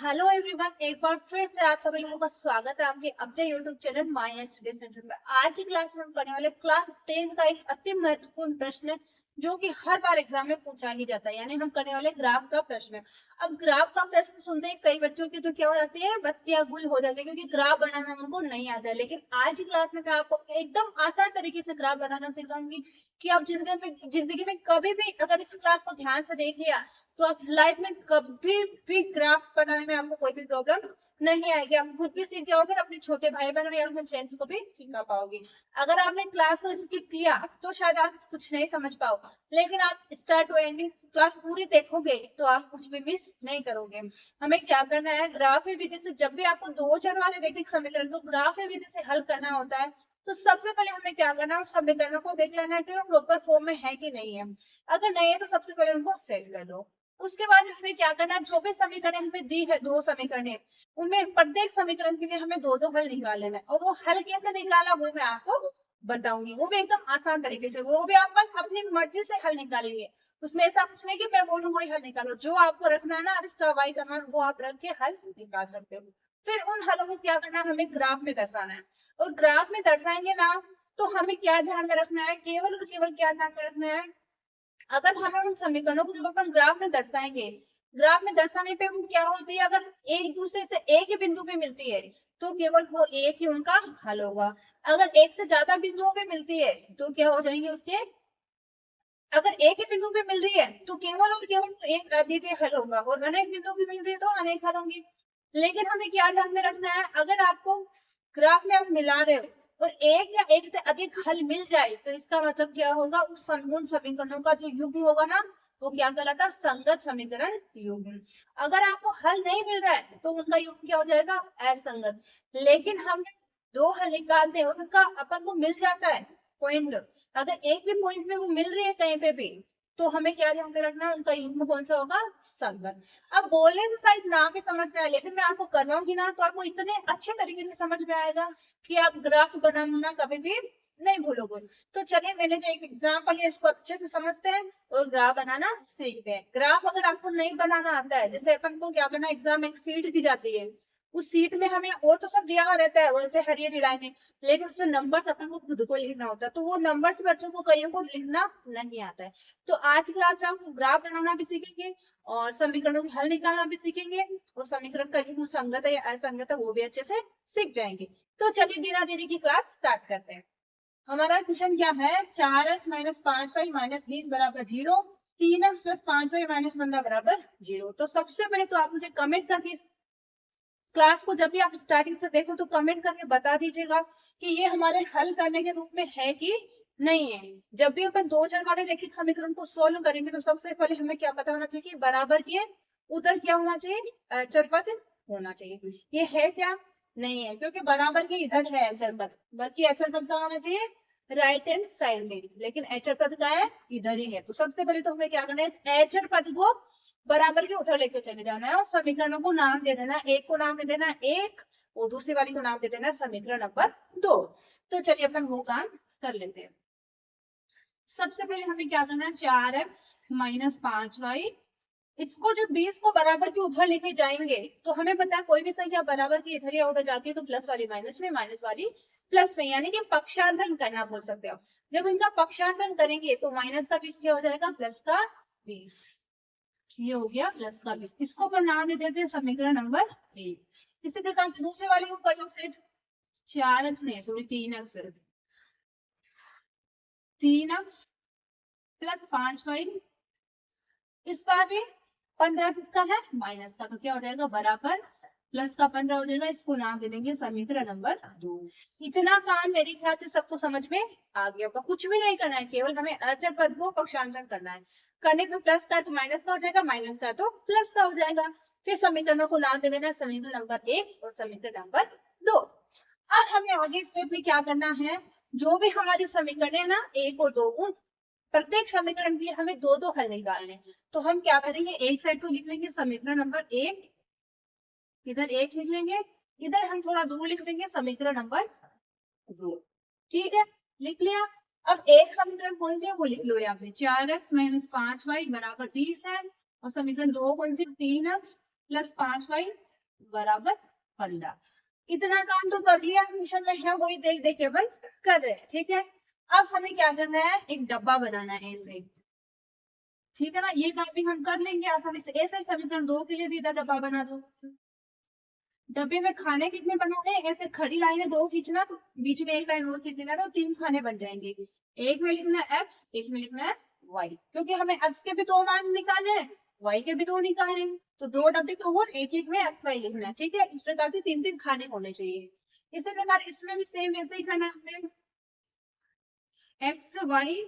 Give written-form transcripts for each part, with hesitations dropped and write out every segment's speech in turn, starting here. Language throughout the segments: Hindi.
हेलो एवरीवन, एक बार फिर से आप सभी लोगों का स्वागत है आपके अपने YouTube channel my study centre में। आज की क्लास में हम पढ़ने वाले क्लास 10 का एक अति महत्वपूर्ण प्रश्न है जो कि हर बार एग्जाम में पूछा ही जाता है, यानी हम करने वाले ग्राफ का प्रश्न। अब ग्राफ का प्रश्न सुनते ही कई बच्चों की तो क्या हो जाती है, बत्तियां गुल हो जाती है, क्योंकि ग्राफ बनाना उनको नहीं आता है। लेकिन आज की क्लास में मैं आपको एकदम आसान तरीके से ग्राफ बनाना सिखाऊंगी कि आप जिंदगी में कभी भी अगर इस क्लास को ध्यान से देख लिया तो आप लाइफ में कभी भी ग्राफ बनाने में आपको कोई भी प्रॉब्लम नहीं आएगी। आप खुद भी सीख जाओगे और अपने छोटे भाई बहन या अपने फ्रेंड्स को भी सिखा पाओगे। अगर आपने क्लास को स्किप किया तो शायद आप कुछ नहीं समझ पाओ, लेकिन आप स्टार्ट टू एंडिंग क्लास पूरी देखोगे तो आप कुछ भी मिस नहीं करोगे। हमें क्या करना है, ग्राफी विधि से जब भी आपको दो चर वाले रैखिक समीकरण को ग्राफी विधि से हल करना होता है तो सबसे पहले हमें क्या करना है, उस समीकरणों को देख लेना है कि वो प्रॉपर फॉर्म में है कि नहीं है। अगर नहीं है तो सबसे पहले उनको सेट कर दो। उसके बाद हमें क्या करना है, जो भी समीकरण हमें दी है, दो समीकरण, उनमें प्रत्येक समीकरण के लिए हमें दो दो हल निकाल लेना है। और वो हल कैसे निकाला वो मैं आपको बताऊंगी, वो भी एकदम आसान तरीके से, वो भी आप अपनी मर्जी से हल निकालेंगे। उसमें ऐसा कुछ नहीं कि मैं बोलूँ वही हल निकालो, जो आपको रखना है ना इसका वाई का मान वो आप रख के हल निकाल सकते हो। फिर उन हलों को क्या करना है, हमें ग्राफ में दर्शाना है। और ग्राफ में दर्शाएंगे ना तो हमें क्या ध्यान में रखना है, केवल और केवल क्या ध्यान में रखना है, अगर हमें उन समीकरणों को जब अपन ग्राफ में दर्शाएंगे, ग्राफ में दर्शाने पे वो क्या होती है, अगर एक दूसरे से एक ही बिंदु पे मिलती है तो केवल वो एक ही उनका हल होगा। अगर एक से ज्यादा बिंदुओं पे मिलती है तो क्या हो जाएंगे उसके, अगर एक ही बिंदु पे मिल रही है तो केवल और केवल तो एक अद्वितीय हल होगा, और अनेक बिंदु पे मिल रही है तो अनेक हल होंगे। लेकिन हमें क्या ध्यान में रखना है, अगर आपको ग्राफ में आप मिला रहे हो और एक या एक से अधिक हल मिल जाए तो इसका मतलब क्या होगा, उन समीकरणों का जो युग्म होगा ना वो क्या कहलाता है, संगत समीकरण युग्म। अगर आपको हल नहीं मिल रहा है तो उनका युग्म क्या हो जाएगा, असंगत। लेकिन हमने दो हल निकालते हैं, उनका अपन को मिल जाता है पॉइंट, अगर एक भी पॉइंट में वो मिल रही है कहीं पे भी तो हमें क्या ध्यान में रखना है, उनका युग्म कौन सा होगा, संगत। अब बोलने से शायद ना भी समझ में आए, लेकिन मैं आपको करवाऊंगी ना तो आपको इतने अच्छे तरीके से समझ में आएगा कि आप ग्राफ बनाना कभी भी नहीं भूलोगे। तो चलिए मैंने जो एक एग्जाम्पल है इसको अच्छे से समझते हैं और ग्राफ बनाना सीखते हैं। ग्राफ अगर आपको नहीं बनाना आता है, जैसे अपन को क्या करना, एग्जाम में एक सीट दी जाती है, उस सीट में हमें और तो सब दिया हुआ रहता है वैसे हरी हरी लाइनें, लेकिन उसमें नंबर्स अपन को खुद को लिखना होता है, तो वो नंबर्स बच्चों को कईयों को लिखना नहीं आता है। तो आज की क्लास में हम ग्राफ बनाना भी सीखेंगे और समीकरणों के हल निकालना भी सीखेंगे, और समीकरण का युग्म संगत है या असंगत है वो भी अच्छे से सीख जाएंगे। तो चलिए बिना देरी की क्लास स्टार्ट करते हैं। हमारा क्वेश्चन क्या है, 4x माइनस 5y माइनस 20 बराबर 0, 3x प्लस 5y माइनस 15 बराबर 0। तो सबसे पहले तो आप मुझे कमेंट करके क्लास को जब भी आप स्टार्टिंग से देखो तो कमेंट करके बता दीजिएगा कि ये हमारे हल करने के रूप में है कि नहीं है। जब भी अपन दो चर वाले रैखिक समीकरण को सोल्व करेंगे तो सबसे पहले हमें क्या पता होना चाहिए कि बराबर के उधर क्या होना चाहिए, अचर पद होना चाहिए। ये है क्या, नहीं है, क्योंकि बराबर के इधर है अचर पद, बल्कि अचर पद का होना चाहिए राइट हैंड साइड में, लेकिन अचर पद का है इधर ही है। तो सबसे पहले तो हमें क्या करना है, अचर पद को बराबर के उधर लेकर चले जाना है और समीकरणों को नाम दे देना है। एक को नाम दे देना है एक और दूसरी वाली को नाम दे देना है समीकरण नंबर 2। तो चलिए अपन वो काम कर लेते हैं। सबसे पहले हमें क्या करना है, 4x माइनस 5y, इसको जब 20 को बराबर के उधर लेके जाएंगे तो हमें पता है कोई भी संख्या बराबर की इधर या उधर जाती है तो प्लस वाली माइनस में, माइनस वाली प्लस में, यानी कि पक्षांतरण करना बोल सकते हो। जब इनका पक्षांतरण करेंगे तो माइनस का 20 क्या हो जाएगा, प्लस का 20। ये हो गया प्लस का 20, इसको अपन नाम दे देते हैं समीकरण नंबर 1। इसी प्रकार से दूसरे वाले को कर लो सेट, 4x नहीं सॉरी 3x प्लस 5y, इस बार भी 15 किसका है, माइनस का, तो क्या हो जाएगा बराबर प्लस का 15 हो जाएगा, इसको नाम दे देंगे समीकरण नंबर 2। इतना काम मेरे ख्याल से सबको समझ में आ गया होगा। कुछ भी नहीं करना है, केवल हमें अचर पद को पक्षांतरण करना है। करने पे प्लस का तो माइनस का हो जाएगा, माइनस का तो प्लस का हो जाएगा। फिर समीकरणों को नाम दे देना समीकरण नंबर 1 और समीकरण नंबर 2। अब हमें आगे स्टेप में क्या करना है, जो भी हमारी समीकरण है ना 1 और 2, उन प्रत्येक समीकरण के लिए हमें दो दो हल निकालने। तो हम क्या करेंगे, एक साइड तो लिख लेंगे समीकरण नंबर 1, इधर 1 लिख लेंगे, इधर हम थोड़ा दूर लिख लेंगे समीकरण नंबर 2। ठीक है, लिख लिया। अब एक समीकरण कौन सी है वो लिख लो यहाँ पे, 4x माइनस 5y बराबर 20 है, और समीकरण 2 कौन सी, 3x प्लस 5y बराबर 15। इतना काम तो कर लिया क्वेश्चन में है, वही देख देख के अपन कर रहे हैं, ठीक है। अब हमें क्या करना है, एक डब्बा बनाना है ऐसे, ठीक है ना। ये काम भी हम कर लेंगे आसानी से। ऐसे समीकरण 2 के लिए भी इधर डब्बा बना दो। डब्बे में खाने कितने बनाने हैं, ऐसे खड़ी लाइनें 2 खींचना, तो बीच में एक लाइन और खींच देना, तो 3 खाने बन जाएंगे। एक में लिखना है एक्स, एक में लिखना है वाई, क्योंकि हमें एक्स के भी 2 मान निकाले हैं, वाई के भी 2 निकाले हैं, तो 2 डब्बे तो और एक एक में एक्स वाई लिखना है, ठीक है। इस प्रकार से 3 खाने होने चाहिए। इसी प्रकार इसमें भी सेम ऐसे ही करना है हमें, एक्स वाई।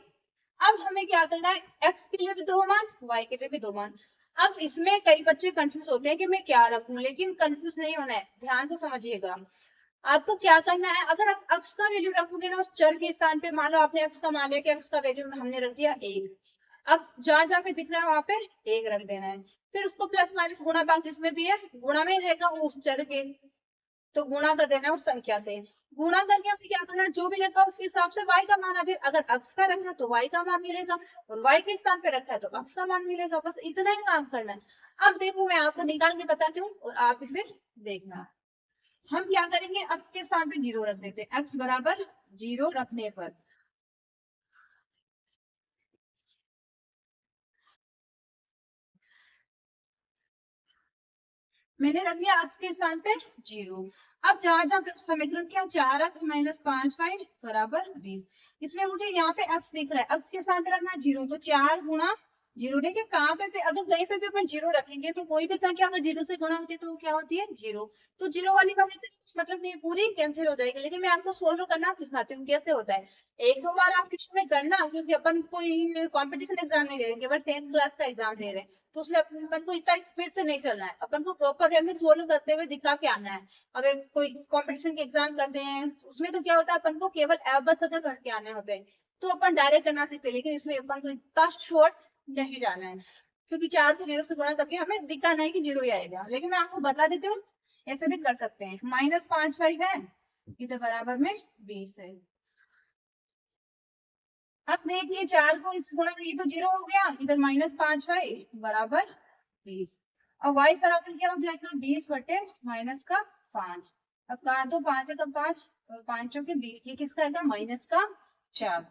अब हमें क्या करना है, एक्स के लिए भी 2 मान, वाई के लिए भी 2 मान। अब इसमें कई बच्चे कंफ्यूज होते हैं कि मैं क्या रखूं, लेकिन कंफ्यूज नहीं होना है, ध्यान से समझिएगा। आपको क्या करना है, अगर आप एक्स का वैल्यू रखोगे ना उस चर के स्थान पे, मान लो आपने एक्स का मान लिया कि एक्स का वैल्यू हमने रख दिया 1, अब जहां जहां पे दिख रहा है वहां पे 1 रख देना है। फिर उसको प्लस माइनस गुणा भाग जिसमें भी है गुणा में ही रहेगा वो उस चर के, तो गुणा कर देना है उस संख्या से। गुणा करके हमें क्या करना है, जो भी रखा उसके हिसाब से y का मान आ जाए। अगर x का रखा तो y का मान मिलेगा, और y के स्थान पे रखा है तो x का मान मिलेगा, बस इतना ही काम करना है। अब देखो मैं आपको निकाल के बताती हूँ और आप इसे देखना। हम क्या करेंगे, x के स्थान पे 0 रख देते हैं, x बराबर 0 रखने पर मैंने रख दिया x के स्थान पे 0। अब जहां जहां समीकरण क्या, 4x माइनस 5y बराबर 20, इसमें मुझे यहाँ पे x दिख रहा है, x के साथ रखना है 0, तो 4 गुणा 0। देखिए कहाँ पे अगर कहीं पे भी अपन 0 रखेंगे तो कोई भी संख्या अगर 0 से गुणा होती है तो वो क्या होती है 0, तो 0 वाली वजह से कुछ मतलब नहीं, पूरी कैंसिल हो जाएगी। लेकिन मैं आपको सोल्व करना सिखाती हूँ कैसे होता है। एक दो बार आप क्वेश्चन में करना, क्योंकि अपन कोई कंपटीशन एग्जाम नहीं दे रहे, केवल 10th क्लास का एग्जाम दे रहे हैं, तो उसमें अपन को इतना स्पीड से नहीं चलना है, अपन को प्रॉपर वे में सोल्व करते हुए दिखा के आना है। अगर कोई कंपटीशन के एग्जाम करते हैं उसमें तो क्या होता है, अपन को केवल अबचद करके आने होते हैं, तो अपन डायरेक्ट करना सीखते हैं। लेकिन इसमें अपन को इतना शॉर्ट नहीं जाना है, क्योंकि 4 को 0 से गुणा करके हमें दिखाना है कि 0 ही आएगा। लेकिन मैं आपको बता देती हूँ ऐसे भी कर सकते हैं। माइनस 5y है, इधर बराबर में 20 है। अब देखिए 4 को इस गुणा में, ये तो 0 हो गया, इधर माइनस 5y बराबर 20, और y बराबर क्या हो जाएगा 20 बटे माइनस का 5। अब काट दो, 5 है तो 5 और 5 के 20, ये किसका आएगा माइनस का 4।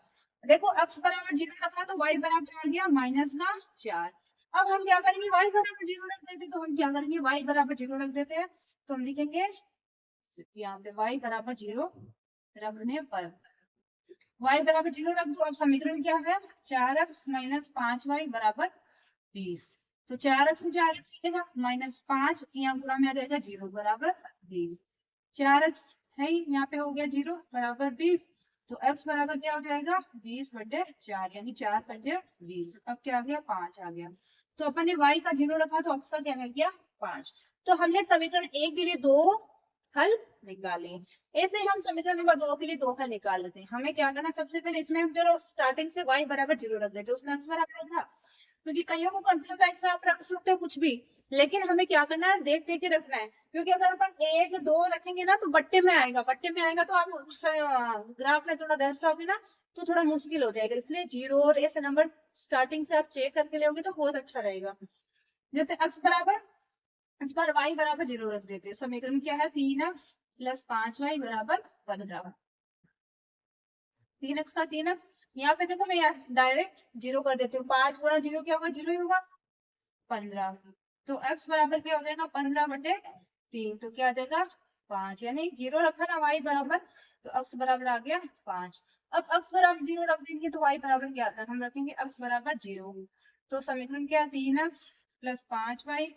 देखो x बराबर 0 रखा तो y बराबर आ गया माइनस का 4। अब हम क्या करेंगे, y बराबर 0 रख देते, तो हम क्या करेंगे, y बराबर 0 रख देते हैं, तो हम लिखेंगे यहाँ पे y बराबर 0 रखने पर y बराबर 0 रख दो। अब समीकरण क्या है, 4x माइनस 5y बराबर 20, तो 4x में 4x मिलेगा माइनस 5 यहाँ गुणा में आ जाएगा 0 बराबर 20। 4x है ही, यहाँ पे हो गया 0 बराबर 20, तो x बराबर क्या हो जाएगा 20 बटे 4, यानी 4 बटे 20। अब क्या आ गया 5 आ गया, तो अपन ने y का 0 रखा तो x का क्या आ गया 5। तो हमने समीकरण 1 के लिए 2 हल निकाले। ऐसे हम समीकरण नंबर 2 के लिए 2 हल निकाल लेते हैं। हमें क्या करना, सबसे पहले इसमें हम चलो स्टार्टिंग से y बराबर 0 रख देते, उसमें x बराबर रखा, क्योंकि कईयों को कंफ्यूज होता है, इसमें आप रख सकते हो कुछ भी, लेकिन हमें क्या करना है देख देख के रखना है। क्योंकि अगर अपन 1 2 रखेंगे ना तो बट्टे में आएगा, बट्टे में आएगा तो आप ग्राफ में थोड़ा दर्शाओगे ना तो थोड़ा मुश्किल हो जाएगा। इसलिए 0 और ऐसे नंबर स्टार्टिंग से आप चेक करके लोगे तो बहुत अच्छा रहेगा। जैसे x बराबर, इस बार y बराबर 0 रख देते हैं। समीकरण क्या है, 3x प्लस 5y बराबर 15। 3x का 3x, यहाँ पे देखो मैं यहाँ डायरेक्ट 0 कर देती हूँ, 5 गुणा 0 क्या होगा 0 ही होगा 15, तो x बराबर क्या हो जाएगा 15 बटे 3, तो क्या आ जाएगा 5, यानी 0 रखा ना y बराबर, तो x बराबर आ गया 5। अब x बराबर 0 रख देंगे तो y बराबर क्या आता है, हम रखेंगे x बराबर 0, तो समीकरण क्या है 3x प्लस 5y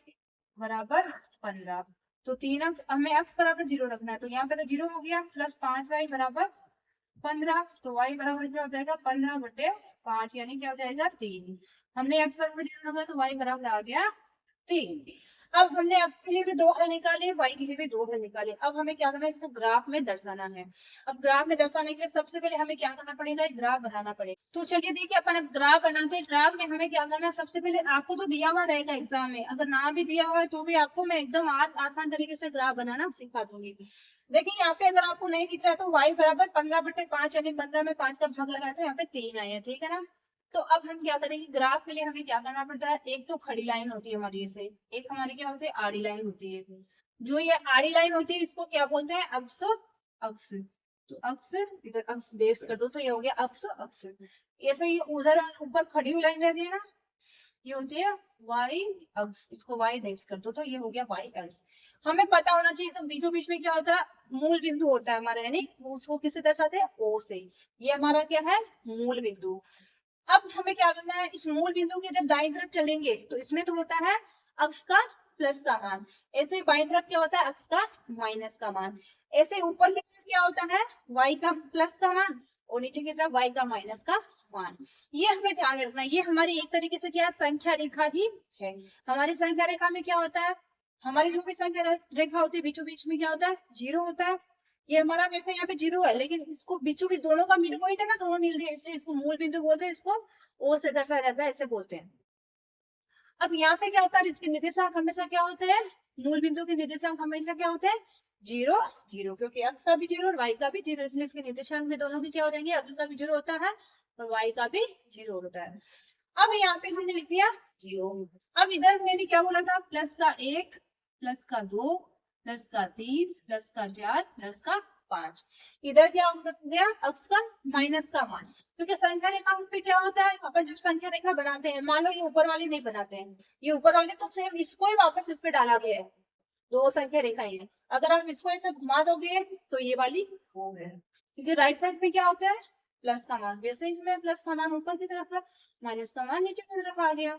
बराबर 15, तो 3x हमें x बराबर 0 रखना है, तो यहाँ पे तो 0 हो गया, प्लस 5y बराबर 15, तो y बराबर क्या हो जाएगा 15 बटे 5, यानी क्या हो जाएगा 3। हमने x बराबर 0 रखा तो y बराबर आ गया 3। अब हमने x के लिए भी 2 हल निकाले, y के लिए भी 2 हल निकाले। अब हमें क्या करना है, इसको ग्राफ में दर्शाना है। अब ग्राफ में दर्शाने के लिए सबसे पहले हमें क्या करना पड़ेगा, एक ग्राफ बनाना पड़ेगा। तो चलिए देखिए अपन अब ग्राफ बनाते हैं। ग्राफ में हमें क्या करना है, सबसे पहले आपको तो दिया हुआ रहेगा एग्जाम में, अगर ना भी दिया हुआ है तो भी आपको मैं एकदम आज आसान तरीके से ग्राफ बनाना सिखा दूंगी। देखिए यहाँ पे अगर आपको नहीं दिख रहा है तो y बराबर 15 बटे 5, यानी 15 में 5 का भाग लगाया तो यहाँ पे 3 आया, ठीक है ना। तो अब हम क्या करेंगे, ग्राफ के लिए हमें क्या करना पड़ता है, एक तो खड़ी लाइन होती है हमारी ऐसे, एक हमारी क्या होती है आड़ी लाइन होती है। जो ये आड़ी लाइन होती है इसको क्या बोलते हैं, अक्ष। अक्ष, तो अक्ष, इधर अक्ष बेस कर दो तो ये हो गया अक्ष। अक्ष ऐसे ही उधर ऊपर खड़ी हुई लाइन रहती है ना, ये होती है वाई अक्ष, इसको वाई बेस कर दो तो ये हो गया वाई अक्ष। हमें पता होना चाहिए तो बीचों बीच में क्या होता है, मूल बिंदु होता है हमारा, यानी उसको किससे दर्शाते हैं, ओ से। ये हमारा क्या है, मूल बिंदु। अब हमें क्या करना है, इस मूल बिंदु के जब दाईं तरफ चलेंगे तो इसमें तो होता है अक्ष का प्लस का मान, ऐसे ही बाईं तरफ क्या होता है, अक्ष का माइनस का मान। ऐसे ऊपर की तरफ क्या होता है, वाई का प्लस का मान, और नीचे की तरफ वाई का माइनस का मान। ये हमें ध्यान रखना है, ये हमारी एक तरीके से क्या संख्या रेखा ही है। हमारी संख्या रेखा में क्या होता है, हमारी जो भी संख्या रेखा होती है बीचों बीच में क्या होता है, जीरो होता है। ये हमारा वैसे यहाँ पे जीरो है, लेकिन इसको बीचों बीच दोनों का मिड पॉइंट है ना, दोनों मिल रही है, इसलिए इसको मूल बिंदु बोलते हैं, इसको ओ से दर्शाया जाता है, ऐसे बोलते हैं। अब यहाँ पे क्या होता है, इसके निर्देशांक हमेशा क्या होते हैं, मूल बिंदु के निर्देशांक हमेशा क्या होते हैं, जीरो जीरो, क्योंकि अक्ष का भी जीरो और वाई का भी जीरो, इसलिए इसके निर्देशांक में दोनों के क्या हो जाएंगे, अक्ष का भी जीरो होता है और वाई का भी जीरो होता है। अब यहाँ पे हमने लिख दिया जीरो। अब इधर मैंने क्या बोला था, प्लस का एक, प्लस का दो, प्लस का तीन, प्लस का चार, प्लस का पांच। इधर क्या हो गया, अक्ष का माइनस का मान, क्योंकि संख्या रेखा पे क्या होता है, अपन जब संख्या रेखा बनाते हैं, मान लो ये ऊपर वाली नहीं बनाते हैं, ये ऊपर वाली तो सेम इसको ही वापस इस पे डाला गया है, दो संख्या रेखाएं हैं। अगर आप इसको ऐसे घुमा दोगे तो ये वाली वो है, क्योंकि राइट साइड पे क्या होता है, प्लस का मान, वैसे इसमें प्लस का मान ऊपर की तरफ है, माइनस का मान नीचे की तरफ आ गया।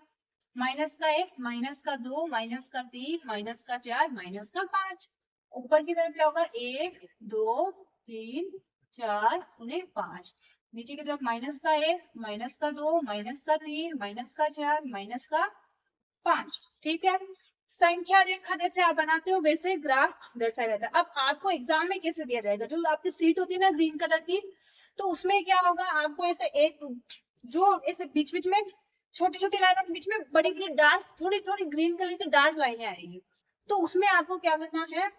माइनस का एक, माइनस का दो, माइनस का तीन, माइनस का चार, माइनस का पांच। ऊपर की तरफ क्या होगा, एक, दो, तीन, चार, उन्हें पांच। नीचे की तरफ माइनस का एक, माइनस का दो, माइनस का तीन, माइनस का चार, माइनस का पांच। ठीक है, संख्या रेखा जैसे आप बनाते हो वैसे ग्राफ दर्शाया जाता है। अब आपको एग्जाम में कैसे दिया जाएगा, जो आपकी सीट होती है ना ग्रीन कलर की, तो उसमें क्या होगा, आपको ऐसे एक, जो ऐसे बीच बीच में छोटी छोटी लाइनों के बीच में बड़ी बड़ी डार्क, थोड़ी थोड़ी ग्रीन कलर की डार्क लाइनें आएगी, तो उसमें आपको क्या करना है,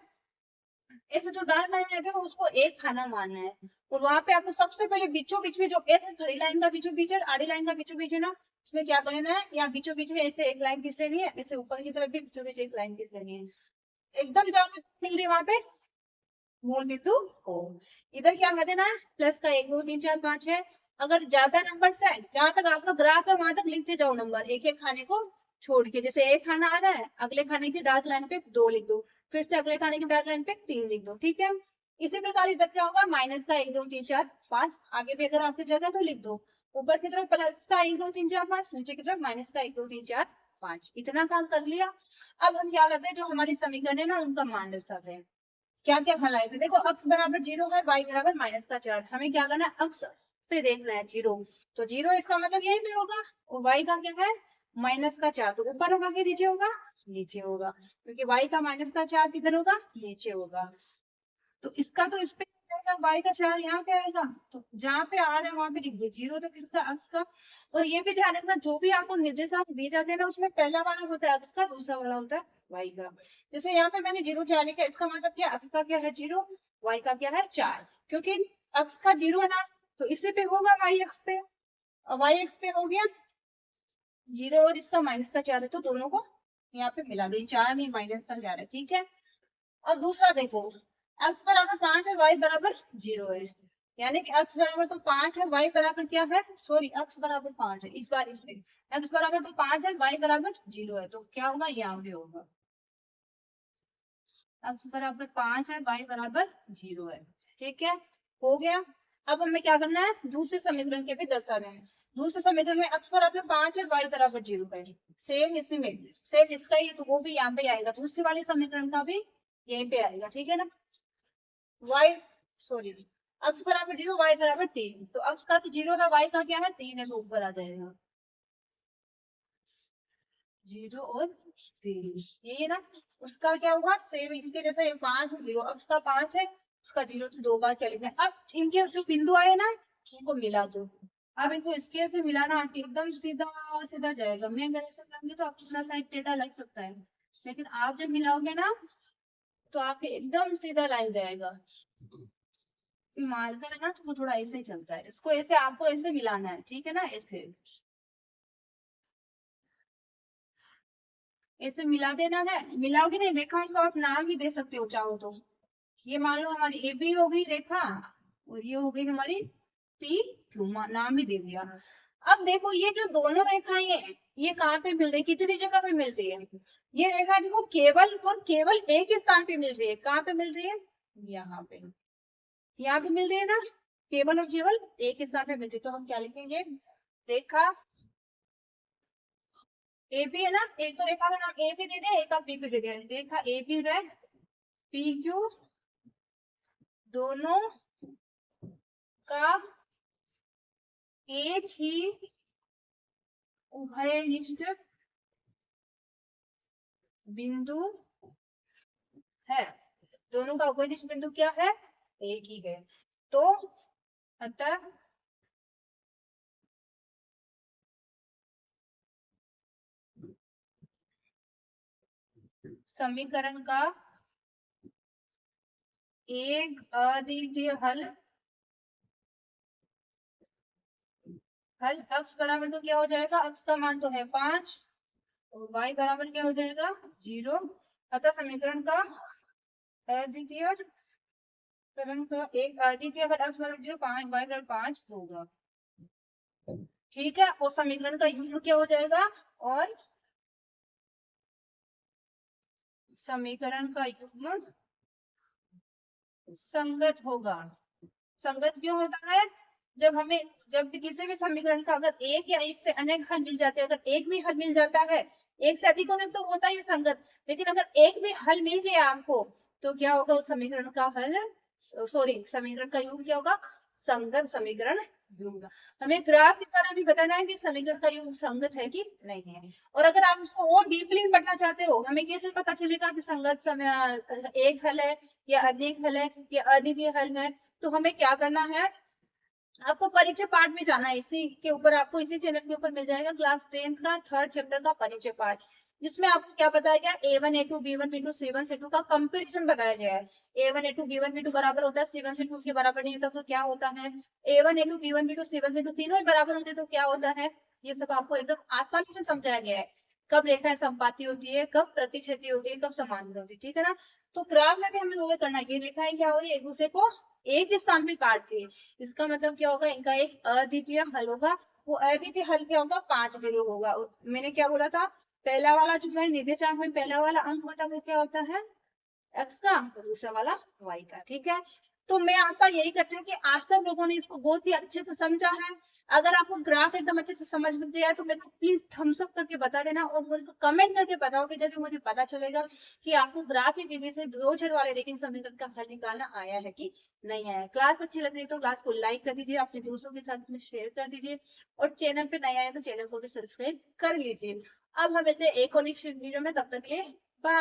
ऐसे जो डार्क लाइन रहती है उसको एक खाना मानना है, और वहां पे आपको सबसे पहले बीचों बीच में जो ऐसे खड़ी लाइन का बीचों बीच है, आड़ी लाइन का बीचों बीच है ना, उसमें क्या करना है, या बीचों बीच में ऐसे एक लाइन खींच लेनी है, ऐसे ऊपर की तरफ भी बीचों बीच एक लाइन खींच लेनी है, एकदम जहाँ पे मिल रही है वहां पे मूल बिंदु हो। इधर क्या कर देना है, प्लस का एक, दो, तीन, चार, पांच है। अगर ज्यादा नंबर से जहां तक आपका ग्राफ है वहां तक लिखते जाओ नंबर, एक एक खाने को छोड़ के, जैसे एक खाना आ रहा है, अगले खाने की डार्क लाइन पे दो लिख दो, फिर से अगले खाने की डार्क लाइन पे तीन लिख दो। ठीक है, इसी प्रकार इधर क्या होगा, माइनस का एक, दो, तीन, चार, पांच, आगे भी अगर आपकी जगह तो लिख दो। ऊपर की तरफ प्लस का एक, दो, तीन, चार, पांच, नीचे की तरफ माइनस का एक, दो, तीन, चार, पांच। इतना काम कर लिया। अब हम क्या करते हैं, जो हमारी समीकरण है ना उनका मान दर्शाते हैं। क्या क्या हल आए थे, देखो अक्स बराबर जीरो है, वाई बराबर माइनस का चार, हमें क्या करना है, अक्स पे देखना है जीरो, तो जीरो इसका मतलब यही पे होगा, और वाई का क्या है, माइनस का चार, तो ऊपर होगा कि नीचे होगा, नीचे होगा, क्योंकि वाई का माइनस का चार किधर होगा, नीचे होगा। तो इसका तो इस पे आएगा, वाई का चार यहाँ पे आएगा, तो जहाँ पे आ रहा है वहां पे लिख दो जीरो, तो किसका, अक्स का। और ये भी ध्यान रखना, जो भी आपको निर्देशांक दिए जाते हैं ना उसमें पहला वाला होता है अक्स का, दूसरा वाला होता है वाई का। जैसे यहाँ पे मैंने जीरो चार लिखा, इसका मतलब क्या, अक्स का क्या है जीरो, वाई का क्या है चार, क्योंकि अक्स का जीरो है ना, तो इसी पे होगा वाई अक्स पे, और वाई अक्स पे हो गया जीरो, और इसका माइनस का चार है, तो दोनों को यहाँ पे मिला दे, चार नहीं माइनस का चार है। ठीक है, और दूसरा देखो, एक्स बराबर पांच है, वाई बराबर जीरो है, यानी कि एक्स बराबर तो पांच है, वाई बराबर क्या है, सॉरी एक्स बराबर पांच है, इस बार इसमें एक्स बराबर तो पांच है, वाई बराबर जीरो है, तो क्या होगा, यहाँ पे होगा एक्स बराबर पांच है, वाई बराबर जीरो है। ठीक है, हो गया। अब हमें क्या करना है, दूसरे समीकरण के भी दर्शाने हैं। दूसरे समीकरण में एक्स बराबर पांच है, वाई बराबर जीरो है, सेम इसी में, सेम इसका ही है, तो वो भी यहाँ पे आएगा, दूसरे वाले समीकरण का भी यहीं पे आएगा। ठीक है ना, वाई, सॉरी, अक्स बराबर जीरो, वाई बराबर तीन, तो अक्स का तो जीरो है, वाई का क्या है तीन है, तो ऊपर आ जाएगा जीरो और तीन, ये ना। उसका क्या होगा, सेम इसके जैसे पांच और जीरो, अक्स का पांच है, उसका जीरो, तो दो बार क्या लिखना है। अब इनके जो बिंदु आए ना उनको मिला दो। अब इनको इसके से मिलाना एकदम सीधा सीधा जाएगा, मैं अगर ऐसा करूंगी तो आपको थोड़ा साइड टेढ़ा लग सकता है, लेकिन आप जब मिलाओगे ना तो आपके एकदम सीधा लाइन जाएगा, मार्कर है ना, तो वो थोड़ा ऐसे ही चलता है, इसको ऐसे आपको ऐसे मिलाना है, ठीक है ना, ऐसे ऐसे मिला देना है। मिलाओगे नहीं, रेखा को आप नाम भी दे सकते हो चाहो तो। ये मान लो हमारी ए बी हो गई रेखा, और ये हो गई हमारी पी क्यू, नाम भी दे दिया। अब देखो ये जो दोनों रेखाएं हैं, ये कहाँ पे मिल रही है, कितनी जगह पे मिल रही है। ये रेखा देखो केवल और केवल एक ही स्थान पे मिल रही है, कहाँ पे मिल रही है, यहाँ पे, यहाँ पे मिल रही है ना, केवल और केवल एक ही स्थान पे मिल रही है। तो हम क्या लिखेंगे, रेखा ए बी है ना, एक तो रेखा का नाम ए बी दे दिया, एक आप बी भी दे दिया, रेखा ए बी है, पी क्यू दोनों का एक ही उभयनिष्ठ बिंदु है। दोनों का उभयनिष्ठ बिंदु क्या है, एक ही है। तो अतः समीकरण का एक अद्वितीय हल, x बराबर तो क्या हो जाएगा, x का मान तो है 5 और y बराबर क्या हो जाएगा 0। अतः समीकरण का अद्वितीय समीकरण का एक अद्वितीय हल x बराबर 0, 5 y बराबर 5 होगा, ठीक है। और समीकरण का युग्म क्या हो जाएगा, और समीकरण का युग्म संगत होगा। संगत क्यों होता है, जब भी किसी भी समीकरण का अगर एक या एक से अनेक हल मिल जाते हैं, अगर एक भी हल मिल जाता है, एक से अधिक होने तो होता है संगत, लेकिन अगर एक भी हल मिल गया आपको, तो क्या होगा उस समीकरण का हल, सॉरी समीकरण का युग्म क्या होगा, संगत समीकरण युग्म। हमें ग्राफ की तरह भी बताना है कि समीकरण का युग्म संगत है कि नहीं है। और अगर आप उसको और डीपली पढ़ना चाहते हो, हमें कैसे पता चलेगा कि संगत समय एक हल है या अनेक हल है या अद्वितीय हल है, तो हमें क्या करना है, आपको परिचय पाठ में जाना है। इसी के ऊपर आपको इसी चैनल के ऊपर मिल जाएगा क्लास 10th का 3rd चैप्टर का परिचय पाठ, जिसमें आपको क्या बताया गया, A1 A2 B1 B2 C1 C2 का कंपैरिजन बताया गया है। A1 A2 B1 B2 बराबर होता है, C1 C2 के बराबर नहीं होता तो क्या होता है, A1 A2 B1 B2 C1 C2 तीनों ही बराबर होते तो क्या होता है, ये सब आपको एकदम आसानी से समझाया गया है। कब रेखाएं संपाती होती है, कब प्रतिच्छेदी होती है, कब समांतर होती है, ठीक है ना। तो ग्राफ में भी हमें वो करना है कि रेखाएं क्या हो रही है, एक दूसरे को एक स्थान पे काट रही है, इसका मतलब क्या होगा, इनका एक अद्वितीय हल होगा। वो अद्वितीय हल क्या होगा, 5 बिंदु होगा। मैंने क्या बोला था, पहला वाला जो है निर्देशांक में पहला वाला अंक होता है वो क्या होता है, x का, और दूसरा वाला y का, ठीक है। तो मैं आशा यही करती हूँ कि आप सब लोगों ने इसको बहुत ही अच्छे से समझा है। अगर आपको ग्राफ एकदम अच्छे से समझ में गया है तो मेरे को प्लीज थम्स अप करके बता देना, और मेरे को कमेंट करके बताओ कि जब मुझे पता चलेगा कि आपको ग्राफ की विधि से दो चर वाले रेखीय समीकरण का हल निकालना आया है कि नहीं आया है। क्लास अच्छी लग रही है तो क्लास को लाइक कर दीजिए, अपने दोस्तों के साथ में शेयर कर दीजिए, और चैनल पे नए आए तो चैनल को भी सब्सक्राइब कर लीजिए। अब हम मिलते हैं एक और नेक्स्ट वीडियो में, तब तक के लिए बाय।